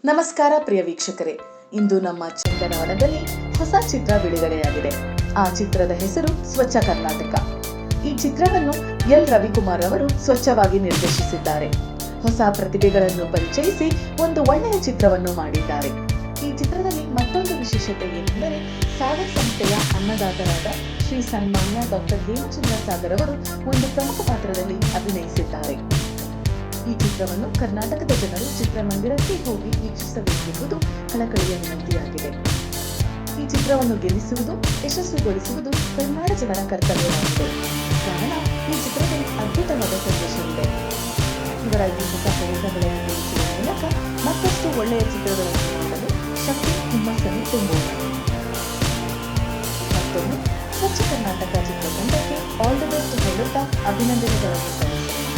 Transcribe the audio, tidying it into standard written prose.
ನಮಸ್ಕಾರ ಪ್ರಿಯ ವೀಕ್ಷಕರೇ, ಇಂದು ನಮ್ಮ ಚಂದನವನದಲ್ಲಿ ಹೊಸ ಚಿತ್ರ ಬಿಡುಗಡೆಯಾಗಿದೆ. ಆ ಚಿತ್ರದ ಹೆಸರು ಸ್ವಚ್ಛ ಕರ್ನಾಟಕ. ಈ ಚಿತ್ರವನ್ನು ಎಲ್ ರವಿಕುಮಾರ್ ಅವರು ಸ್ವಚ್ಛವಾಗಿ ನಿರ್ದೇಶಿಸಿದ್ದಾರೆ. ಹೊಸ ಪ್ರತಿಭೆಗಳನ್ನು ಪರಿಚಯಿಸಿ ಒಂದು ಒಳ್ಳೆಯ ಚಿತ್ರವನ್ನು ಮಾಡಿದ್ದಾರೆ. ಈ ಚಿತ್ರದಲ್ಲಿ ಮತ್ತೊಂದು ವಿಶೇಷತೆ ಏನೆಂದರೆ, ಸಾಗರ್ ಸಂಸ್ಥೆಯ ಅನ್ನದಾತರಾದ ಶ್ರೀ ಸನ್ಮಾನ್ಯ ಡಾಕ್ಟರ್ ಹೇಮಚಂದ್ರ ಸಾಗರ್ ಅವರು ಒಂದು ಪ್ರಮುಖ ಪಾತ್ರದಲ್ಲಿ ಅಭಿನಯಿಸಿದ್ದಾರೆ. ಈ ಚಿತ್ರವನ್ನು ಕರ್ನಾಟಕದ ಜನರು ಚಿತ್ರಮಂದಿರಕ್ಕೆ ಹೋಗಿ ವೀಕ್ಷಿಸಬೇಕೆಂಬುದು ಕಳಕಳಿಯ ವಿನಂತಿಯಾಗಿದೆ. ಈ ಚಿತ್ರವನ್ನು ಗೆಲ್ಲಿಸುವುದು, ಯಶಸ್ವಿಗೊಳಿಸುವುದು ಕನ್ನಡ ಜನರ ಕರ್ತವ್ಯವಾಗಿದೆ. ಕಾರಣ, ಈ ಚಿತ್ರದಲ್ಲಿ ಅದ್ಭುತವಾದ ಸಂದೇಶವಿದೆ. ಇವರ ಈ ಹೊಸ ಪ್ರಯತ್ನಗಳನ್ನು ನಡೆಸುವ ಮೂಲಕ ಮತ್ತಷ್ಟು ಒಳ್ಳೆಯ ಚಿತ್ರಗಳನ್ನು ಮಾಡಲು ಶಕ್ತಿ ಹುಮ್ಮಸ್ಸನ್ನು ತುಂಬುವುದು. ಮತ್ತೊಮ್ಮೆ ಸ್ವಚ್ಛ ಕರ್ನಾಟಕ ಚಿತ್ರತಂಡಕ್ಕೆ ಆಲ್ ದಿ ಬೆಸ್ಟ್ ಹೇಳುತ್ತಾ ಅಭಿನಂದನೆಗಳನ್ನು ಸಲ್ಲಿಸಿದರು.